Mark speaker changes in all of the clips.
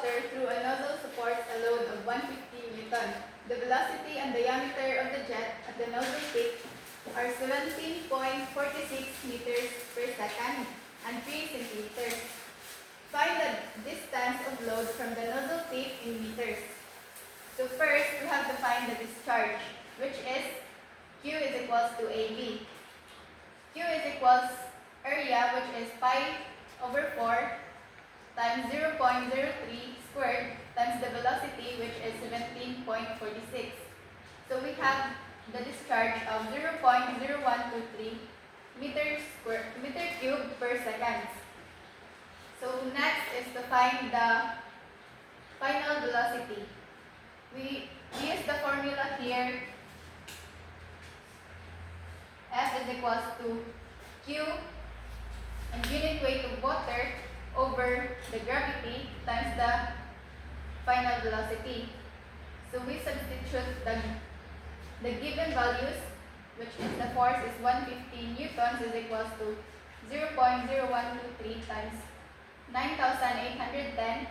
Speaker 1: water through a nozzle supports a load of 150 Newton. The velocity and diameter of the jet at the nozzle tip are 17.46 meters per second and 3 centimeters. Find the distance of load from the nozzle tip in meters. So first, we have to find the discharge, which is Q is equals to AB. Q is equals area, which is pi over 4 times 0.03 squared times the velocity, which is 17.46. So we have the discharge of 0.0123 meter cube per second. So next is to find the final velocity. We use the formula here. F is equals to Q and unit weight of water over the gravity times the final velocity. So we substitute the given values, which is the force is 150 newtons is equals to 0.0123 times 9,810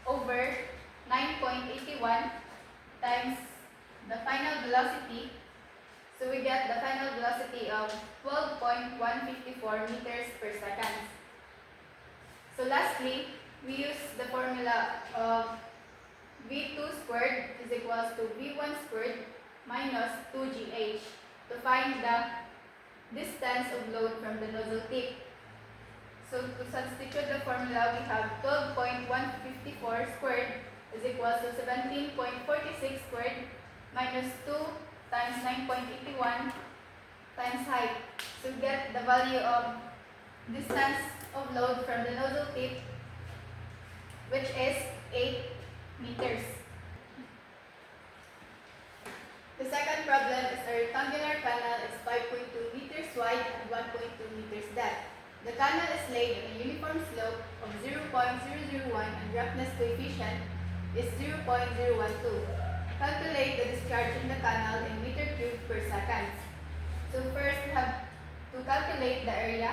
Speaker 1: over 9.81 times the final velocity. So we get the final velocity of 12.154 meters per second. So lastly, we use the formula of V2 squared is equals to V1 squared minus 2GH to find the distance of load from the nozzle tip. So to substitute the formula, we have 12.154 squared is equals to 17.46 squared minus 2 times 9.81 times height. So get the value of distance of load from the nozzle tip, which is 8 meters. The second problem is a rectangular canal is 5.2 meters wide and 1.2 meters depth. The canal is laid on a uniform slope of 0.001 and roughness coefficient is 0.012. Calculate the discharge in the canal in meter cube per second. So first we have to calculate the area,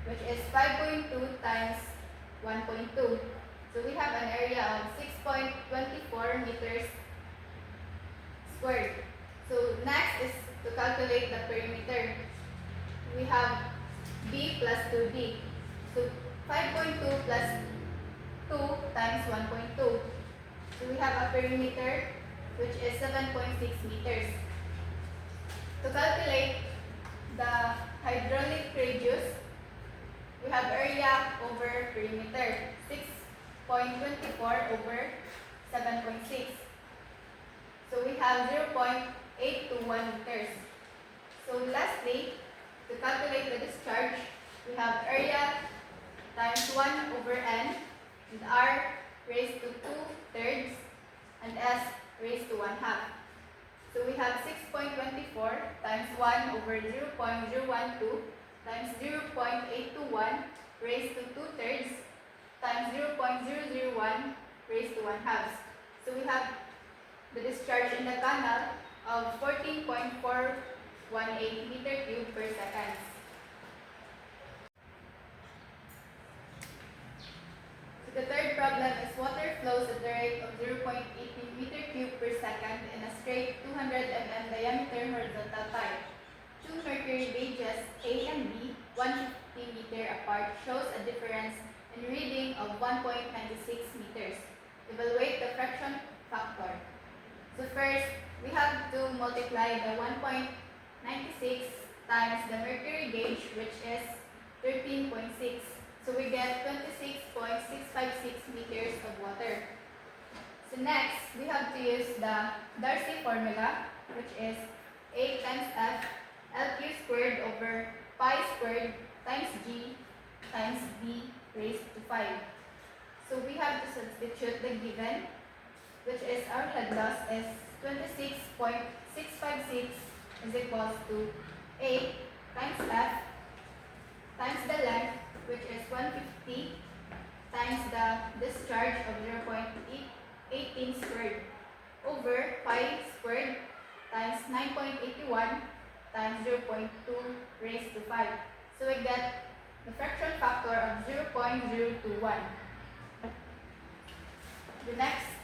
Speaker 1: which is 5.2 times 1.2. So we have an area of 6.24 meters squared. So next is to calculate the perimeter. We have B plus 2B. So 5.2 plus 2 times 1.2. So we have a perimeter which is 7.6 meters. To calculate the hydraulic radius, we have area over perimeter, 6.24 over 7.6. So we have 0.821 meters. So lastly, to calculate the discharge, we have area times 1 over n and r raised to 2/3 and s raised to 1/2. So we have 6.24 times 1 over 0.012 times 0.821 raised to 2/3 times 0.001 raised to 1/2. So we have the discharge in the canal of 14.418 meter cube per second. So the third problem is water flows at the rate of 0.18 meter cube per second in a straight 200 mm diameter horizontal pipe. Two mercury gauges A and B, 150 meter apart, shows a difference in reading of 1.96 meters. Evaluate the fraction factor. So first, we have to multiply the 1.96 times the mercury gauge, which is 13.6. So we get 26.656 meters of water. So next, we have to use the Darcy formula, which is A times F LQ squared over pi squared times G times B raised to 5. So we have to substitute the given, which is our head loss is 26.656 is equals to A times F times the length, which is 150 times the discharge of 0.18 squared over pi squared times 9.81 times 0.2 raised to 5. So we get the fraction factor of 0.021. The next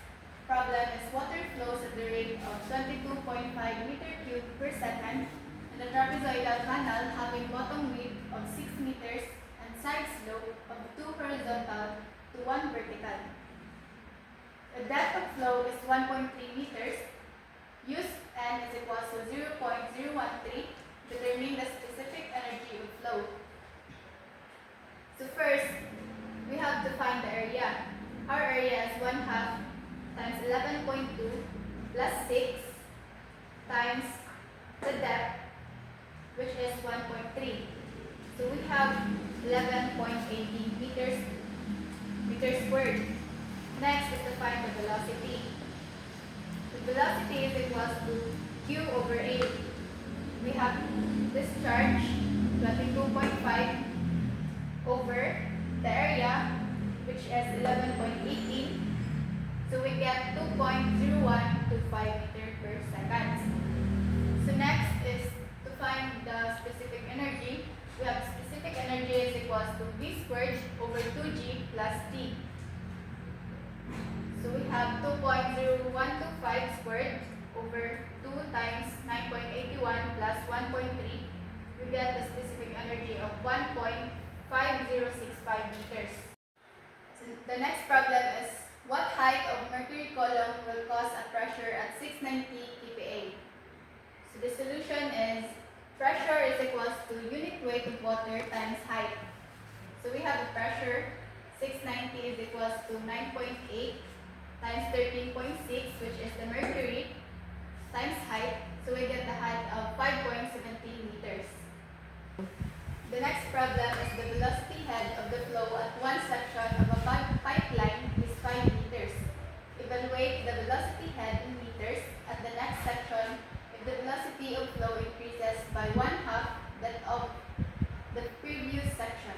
Speaker 1: problem is water flows at the rate of 22.5 meter cube per second in a trapezoidal canal having bottom width of 6 meters and side slope of 2 horizontal to 1 vertical. The depth of flow is 1.3 meters. Use N is equal to 0.013, determining the specific energy of flow. So first, we have to find the area. Our area is 1/2 times 11.2 plus 6 times the depth, which is 1.3. So we have 11.80 meters squared. Next is to find the velocity. The velocity is equal to Q over 8. We have discharge 22.5 over the area, which is 11.18. So we get 2.0125 meters per second. So next is to find the specific energy. We have specific energy is equal to V squared over 2G plus T. So we have 2.0125 squared over 2 times 9.81 plus 1.3. We get the specific energy of 1.5065 meters. So the next problem is, what height of mercury column will cause a pressure at 690 kPa? So the solution is pressure is equal to unit weight of water times height. So we have the pressure 690 is equal to 9.8 times 13.6, which is the mercury, times height. So we get the height of 5.17 meters. The next problem is the velocity head of the flow at one section of a pipeline is 5 meters. Evaluate the velocity head in meters at the next section if the velocity of flow increases by 1/2 that of the previous section.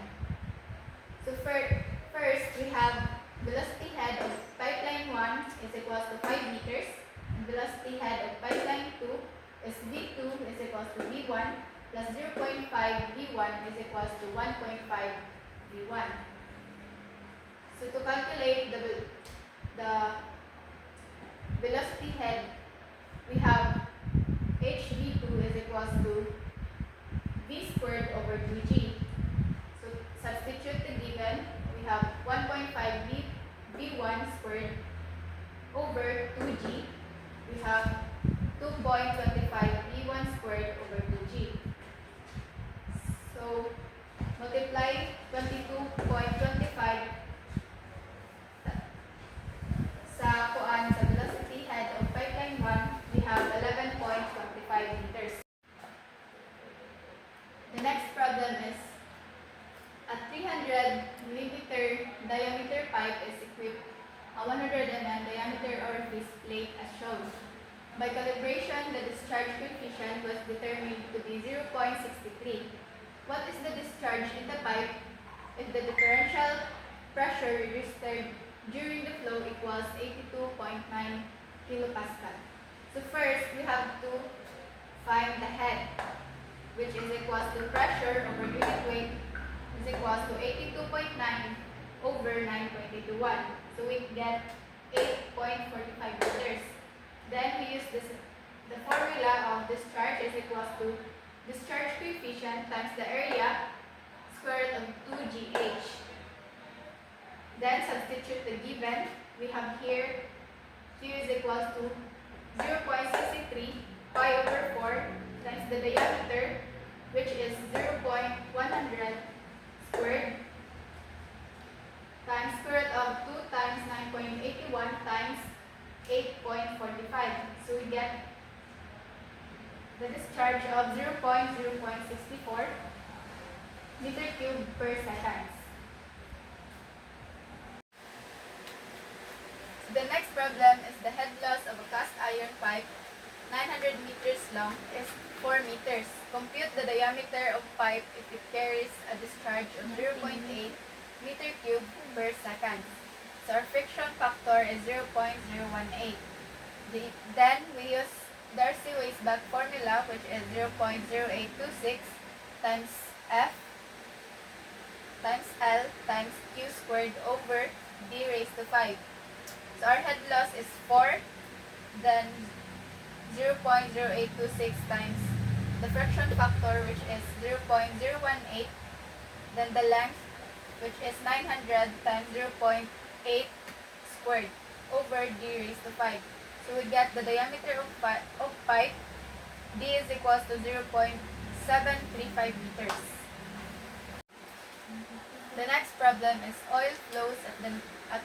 Speaker 1: So first we have velocity head of pipeline 1 is equal to 5 meters. And velocity head of pipeline 2 is V2 is equal to V1 plus 0.5 V1 is equal to 1.5 V1. So to calculate the velocity head, we have HV2 is equal to V squared over 2G. So substitute the given, we have 1.5 V1 squared over 2G. We have 2.25 V1 squared over 2G. So multiply 22.25 sa velocity head of pipeline 1, we have 11.25 meters. The next problem is, a 300 millimeter diameter pipe is equipped a 100 mm diameter orifice plate as shown. By calibration, the discharge coefficient was determined to be 0.63. What is the discharge in the pipe if the differential pressure registered during the flow equals 82.9 kilopascal? So first, we have to find the head, which is equal to pressure over unit weight is equal to 82.9 over 9.81. So we get 8.45 meters. Then we use the formula of discharge is equal to discharge coefficient times the area square root of 2GH. Then substitute the given. We have here Q is equal to 0.63 pi over 4 times the diameter, which is 0.100 squared times square root of 2 times 9.81 times 8.45. So we get the discharge of 0.64 meter cube per second. So the next problem is the head loss of a cast iron pipe 900 meters long is 4 meters. Compute the diameter of pipe if it carries a discharge of 0.8 meter cube per second. So our friction factor is 0.018. Then we use Darcy-Weisbach formula, which is 0.0826 times F times L times Q squared over D raised to 5. So our head loss is 4, then 0.0826 times the friction factor, which is 0.018, then the length, which is 900 times 0.8 squared over d raised to 5. So we get the diameter of pipe, d is equals to 0.735 meters. The next problem is oil flows at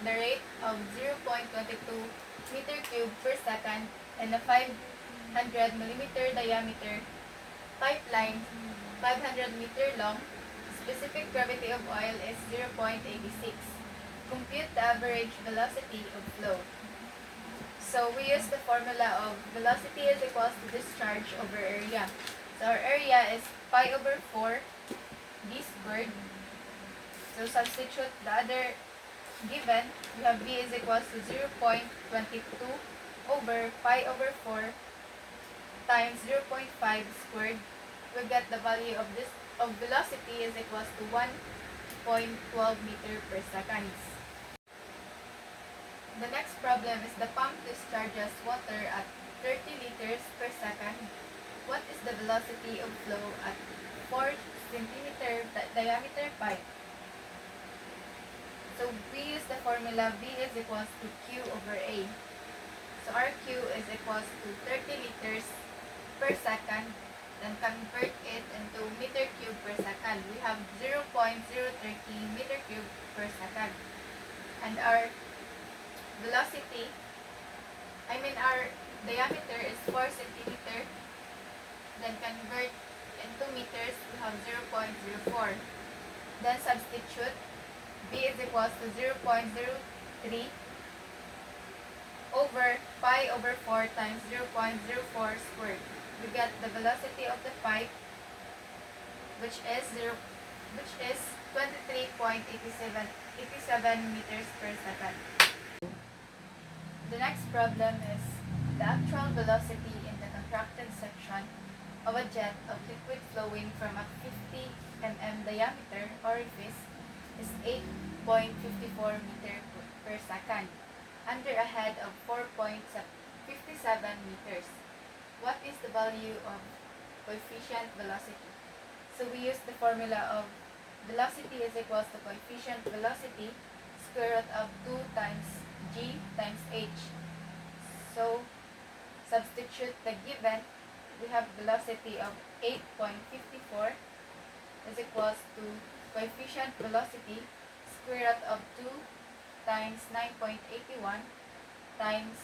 Speaker 1: the rate of 0.22 meter cube per second in a 500 millimeter diameter pipeline, 500 meter long. Specific gravity of oil is 0.86. Compute the average velocity of flow. So we use the formula of velocity is equals to discharge over area. So our area is pi over 4 d squared. So substitute the other given. We have v is equals to 0.22 over pi over 4 times 0.5 squared. We get the value of velocity is equals to 1.12 meter per second. The next problem is the pump discharges water at 30 liters per second. What is the velocity of flow at 4 centimeter diameter pipe? So we use the formula V is equals to Q over A. So our Q is equals to 30 liters per second. Then convert it into meter cube per second. We have 0.030 meter cube per second. And our velocity, our diameter is 4 centimeter. Then convert into meters, we have 0.04. Then substitute, V is equals to 0.03 over pi over 4 times 0.04 squared. We get the velocity of the pipe, which is 23.87 meters per second. The next problem is the actual velocity in the contracted section of a jet of liquid flowing from a 50 mm diameter orifice is 8.54 meters per second under a head of 4.57 meters. What is the value of coefficient velocity? So we use the formula of velocity is equals to coefficient velocity square root of 2 times g times h. So substitute the given. We have velocity of 8.54 is equals to coefficient velocity square root of 2 times 9.81 times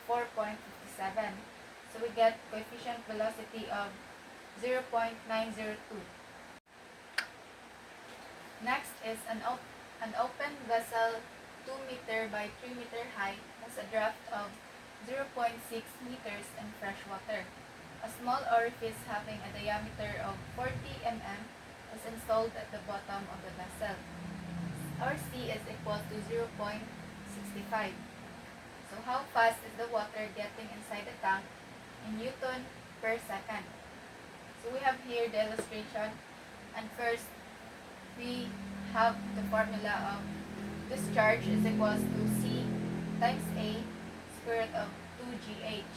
Speaker 1: 4.57. So we get coefficient velocity of 0.902. Next is an open vessel 2 meter by 3 meter high has a draft of 0.6 meters in fresh water. A small orifice having a diameter of 40 mm is installed at the bottom of the vessel. Our C is equal to 0.65. So how fast is the water getting inside the tank in Newton per second? So we have here the illustration, and first we have the formula of discharge is equals to C times A square root of 2GH.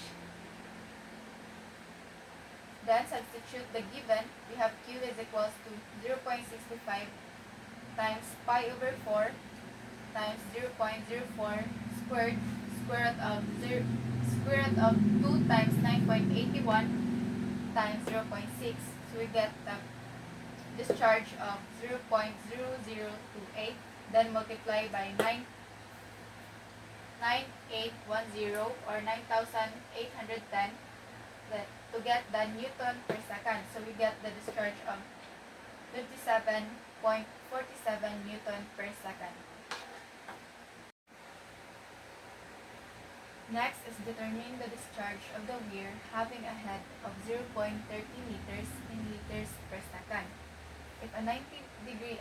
Speaker 1: Then substitute the given. We have Q is equals to 0.65 times pi over 4 times 0.04 squared square root of 2 times 9.81 times 0.6. So we get the discharge of 0.0028, then multiply by 9810 or 9810 to get the Newton per second. So we get the discharge of 57.47 Newton per second. Next is determining the discharge of the weir having a head of 0.30 meters in liters per second. If a 90-degree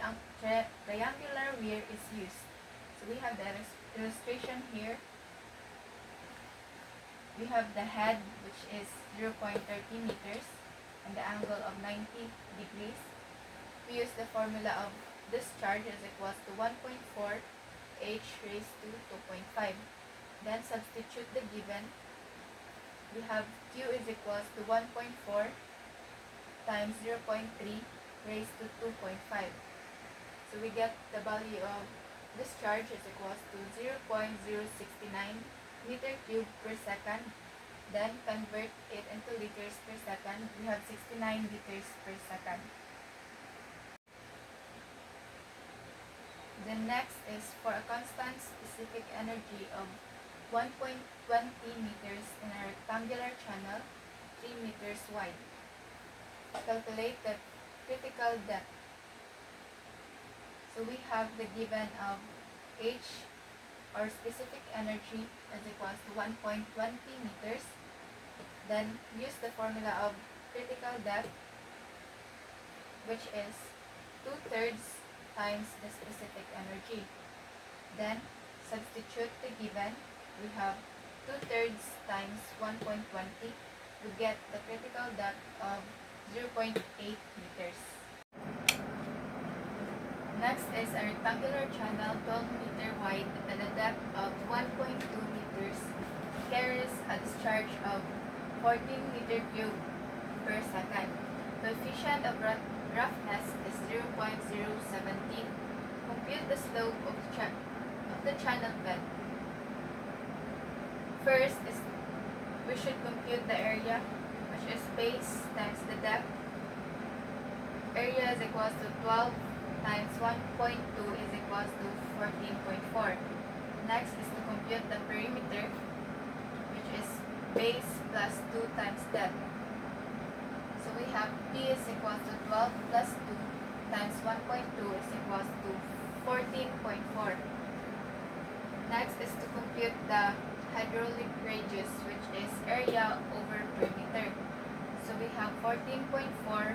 Speaker 1: triangular weir is used, so we have the illustration here. We have the head, which is 0.30 meters and the angle of 90 degrees. We use the formula of discharge is equals to 1.4 h raised to 2.5. Then substitute the given. We have Q is equals to 1.4 times 0.3 raised to 2.5. So we get the value of discharge is equals to 0.069 meter cube per second. Then convert it into liters per second. We have 69 liters per second. The next is for a constant specific energy of 1.20 meters in a rectangular channel 3 meters wide. Calculate the critical depth. So we have the given of H, or specific energy, is equals to 1.20 meters. Then use the formula of critical depth, which is 2/3 times the specific energy. Then substitute the given. We have 2/3 times 1.20. We get the critical depth of 0.8 meters. Next is a rectangular channel 12 meter wide at a depth of 1.2 meters carries a discharge of 14 meter cube per second. Coefficient of roughness is 0.017. Compute the slope of the channel bed. First is we should compute the area, which is base times the depth. Area is equals to 12 times 1.2 is equals to 14.4. Next is to compute the perimeter, which is base plus 2 times depth. So we have P is equals to 12 plus 2 times 1.2 is equals to 14.4. Next is to compute the hydraulic radius, which is area over perimeter. So we have 14.4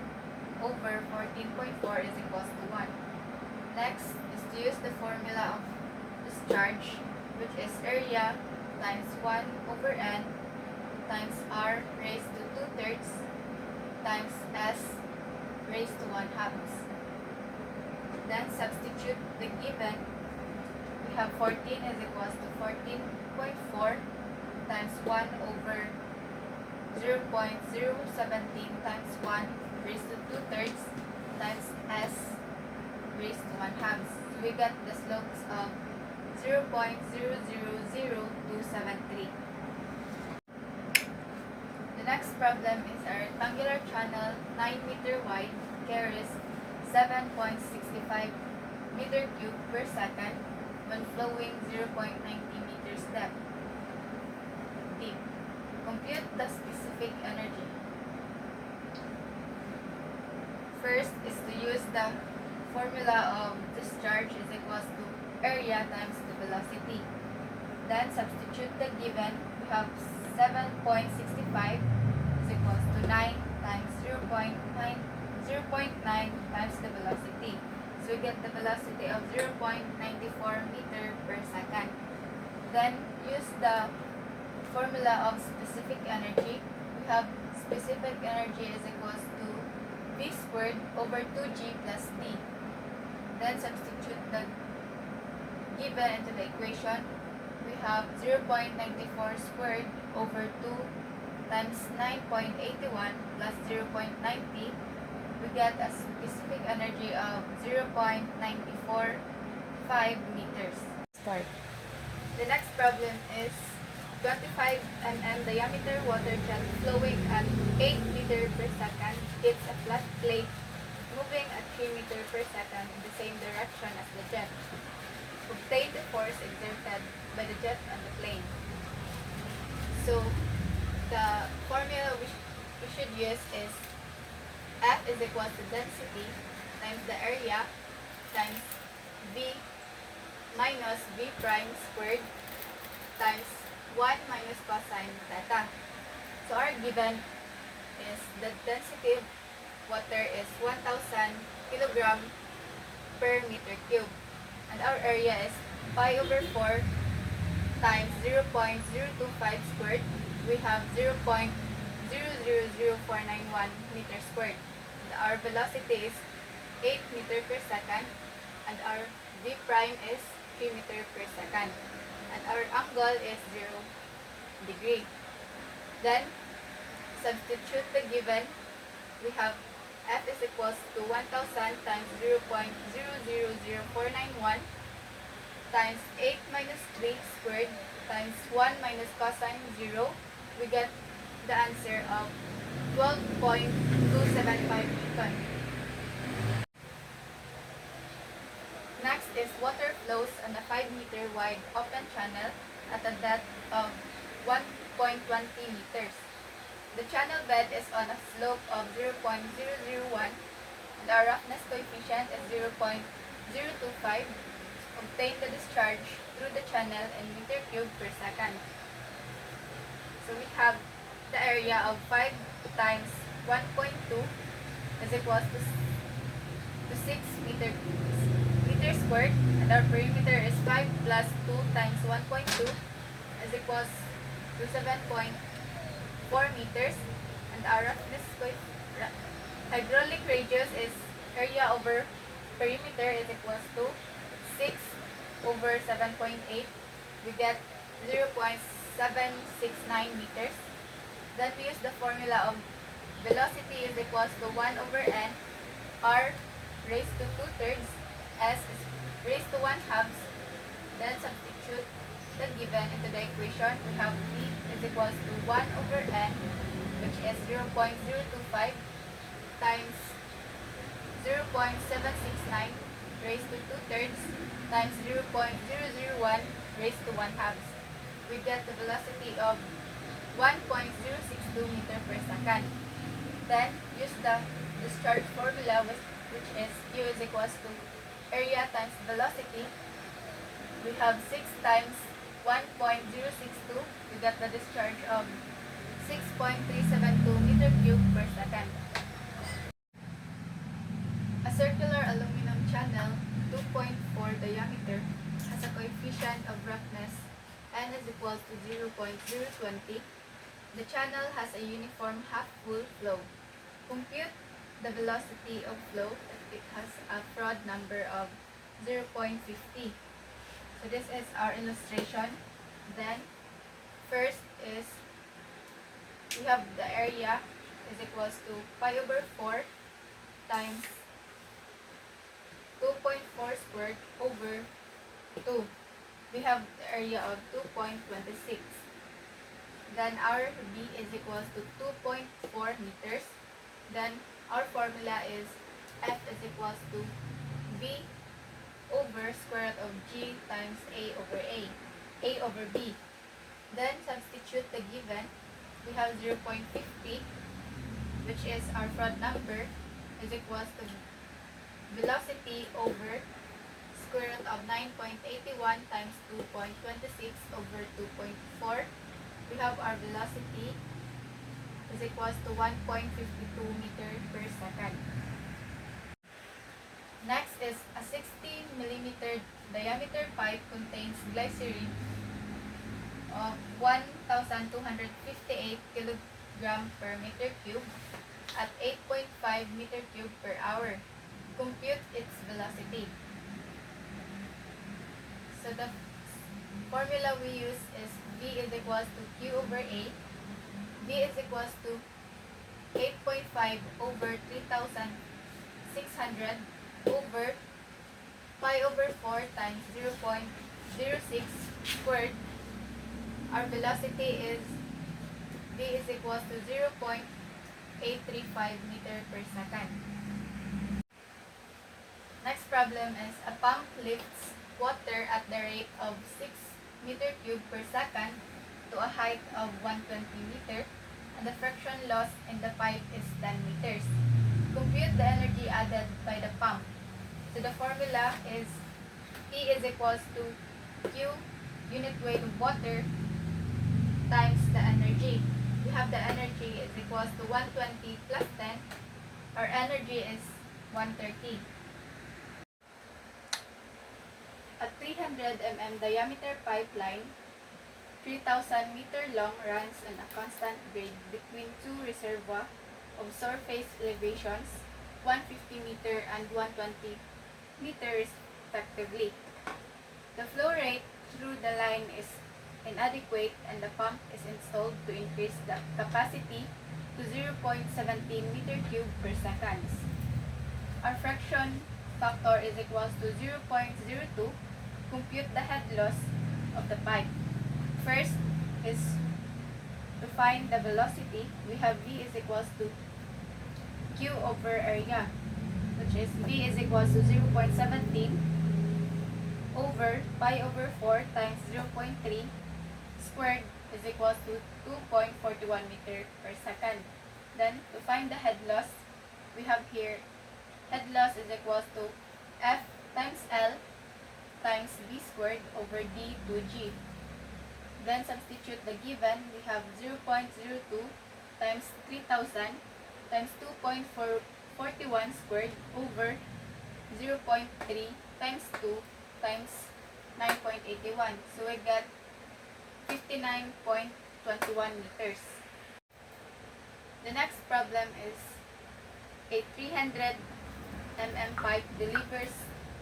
Speaker 1: over 14.4 is equals to 1. Next is to use the formula of discharge, which is area times 1 over n times r raised to 2/3 times s raised to 1/2. Then substitute the given. We have 14 is equals to 14.4 times 1 over 0.017 times 1 raised to 2/3 times s raised to 1/2. So we got the slopes of 0.000273. The next problem is a rectangular channel 9 meter wide carries 7.65 meter cube per second when flowing 0.90 meters depth deep. Compute the specific energy. First is to use the formula of discharge is equals to area times the velocity. Then substitute the given. We have 7.65 is equals to 9 times 0.9 times the velocity. So we get the velocity of 0.94 meter per second. Then use the formula of specific energy. We have specific energy is equals to V squared over 2G plus T. Then substitute the given into the equation. We have 0.94 squared over 2 times 9.81 plus 0.90. We get a specific energy of 0.945 meters. Start. The next problem is 25 mm diameter water jet flowing at 8 meter per second hits a flat plate moving at 3 meter per second in the same direction as the jet. Obtain the force exerted by the jet on the plane. So the formula we should use is F is equal to density times the area times V minus V prime squared times 1 minus cosine theta. So our given is the density of water is 1000 kilogram per meter cube. And our area is pi over 4 times 0.025 squared. We have 0.000491 meter squared. And our velocity is 8 meter per second. And our V prime is 3 meter per second. and our angle is 0 degree. Then, substitute the given. We have F is equals to 1000 times 0.000491 times 8 minus 3 squared times 1 minus cosine 0. We get the answer of 12.275 Newton. Next is water flows on a 5-meter wide open channel at a depth of 1.20 meters. The channel bed is on a slope of 0.001 and our roughness coefficient is 0.025. Obtain the discharge through the channel in meter cube per second. So we have the area of 5 times 1.2 is equals to 6 meter squared, and our perimeter is 5 plus 2 times 1.2 is equals to 7.4 meters, and our roughness hydraulic radius is area over perimeter is equals to 6 over 7.8. We get 0.769 meters. Then we use the formula of velocity is equals to 1 over n, r raised to 2/3, s is raised to 1/2. Then substitute the given into the equation. We have v is equals to 1 over n, which is 0.025 times 0.769 raised to 2/3 times 0.001 raised to 1/2. We get the velocity of 1.062 meter per second. Then use the discharge formula, which is Q is equals to area times velocity. We have 6 times 1.062. We get the discharge of 6.372 meter cube per second. A circular aluminum channel, 2.4 diameter, has a coefficient of roughness n is equals to 0.020. The channel has a uniform half-full flow. Compute the velocity of flow if it has a Froude number of 0.50. So this is our illustration. Then, first is, we have the area is equals to pi over 4 times 2.4 squared over 2. We have the area of 2.26. Then our B is equals to 2.4 meters. Then our formula is F is equals to V over square root of G times A over B. Then substitute the given. We have 0.50, which is our Froude number, is equals to velocity over square root of 9.81 times 2.26 over 2.4. We have our velocity is equals to 1.52 meter per second. Next is a 60 millimeter diameter pipe contains glycerin of 1,258 kilogram per meter cube at 8.5 meter cube per hour. Compute its velocity. So the formula we use is V is equals to Q over A. V is equals to 8.5 over 3,600 over pi over 4 times 0.06 squared. Our velocity is V is equals to 0.835 meter per second. Next problem is a pump lifts water at the rate of 6 meter cube per second to a height of 120 meter, and the friction loss in the pipe is 10 meters. Compute the energy added by the pump. So the formula is P is equals to Q unit weight of water times the energy. We have the energy is equals to 120 plus 10. Our energy is 130. A 300 mm diameter pipeline, 3,000 meter long, runs on a constant grade between two reservoirs of surface elevations, 150 meter and 120 meter respectively. The flow rate through the line is inadequate and the pump is installed to increase the capacity to 0.17 meter cube per second. Our friction factor is equals to 0.02. Compute the head loss of the pipe. First is to find the velocity. We have V is equals to Q over area, which is V is equals to 0.17 over pi over 4 times 0.3 squared is equals to 2.41 meter per second. Then, to find the head loss, we have here head loss is equals to F times L times B squared over D to G. Then, substitute the given, we have 0.02 times 3000 times 2.41 squared over 0.3 times 2 times 9.81. So we get 59.21 meters. The next problem is a 300 mm pipe delivers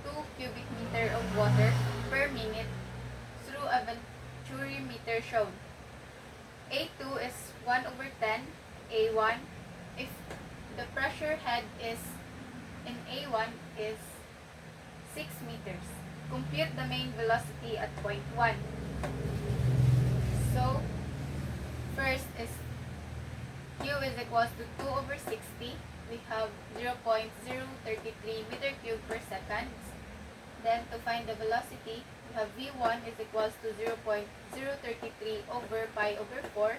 Speaker 1: 2 cubic meter of water per minute through a venturi meter shown. A2 is 1 over 10, A1 if the pressure head is in A1 is 6 meters. Compute the main velocity at point 1. So, first is Q is equals to 2 over 60. We have 0.033 meter cube per second. Then, to find the velocity, we have V1 is equals to 0.033 over pi over 4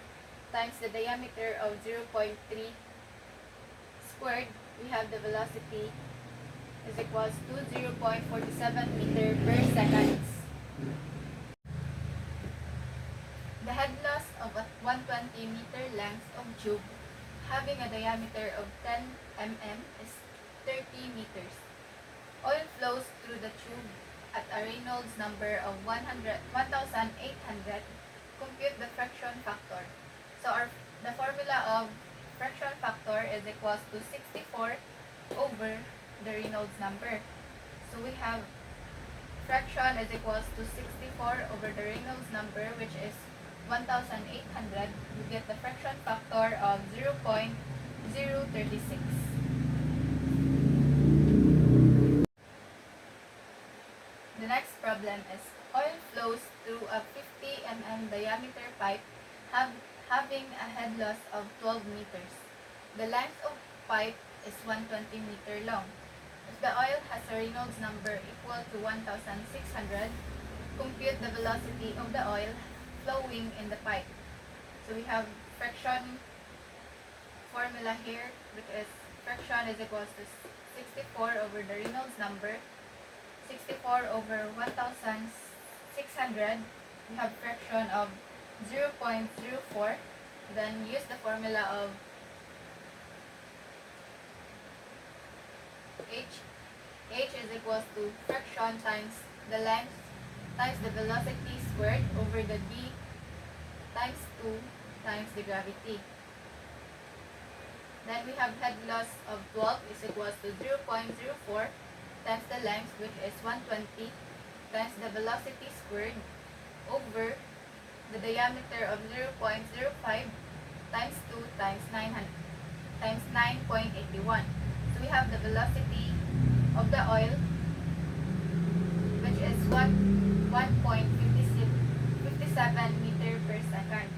Speaker 1: times the diameter of 0.3 squared. We have the velocity is equals to 0.47 meter per second. The head loss of a 120 meter length of tube having a diameter of 10 mm is 30 meters. Oil flows through the tube at a Reynolds number of 1,800. Compute the friction factor. So the formula of friction factor is equals to 64 over the Reynolds number. So we have fraction is equals to 64 over the Reynolds number, which is 1,800. We get the friction factor of 0.036. The next problem is oil flows through a 50 mm diameter pipe having a head loss of 12 meters. The length of pipe is 120 meter long. If the oil has a Reynolds number equal to 1,600, compute the velocity of the oil flowing in the pipe. So we have friction formula here, which is friction is equals to 64 over the Reynolds number. 64 over 1,600, we have friction of 0.04. Then use the formula of H is equals to friction times the length times the velocity squared over the D times 2 times the gravity. Then we have head loss of 12 is equals to 0.04 times the length, which is 120, times the velocity squared over the diameter of 0.05 times 2 times 9.81. So we have the velocity of the oil, which is 1.57 meter per second.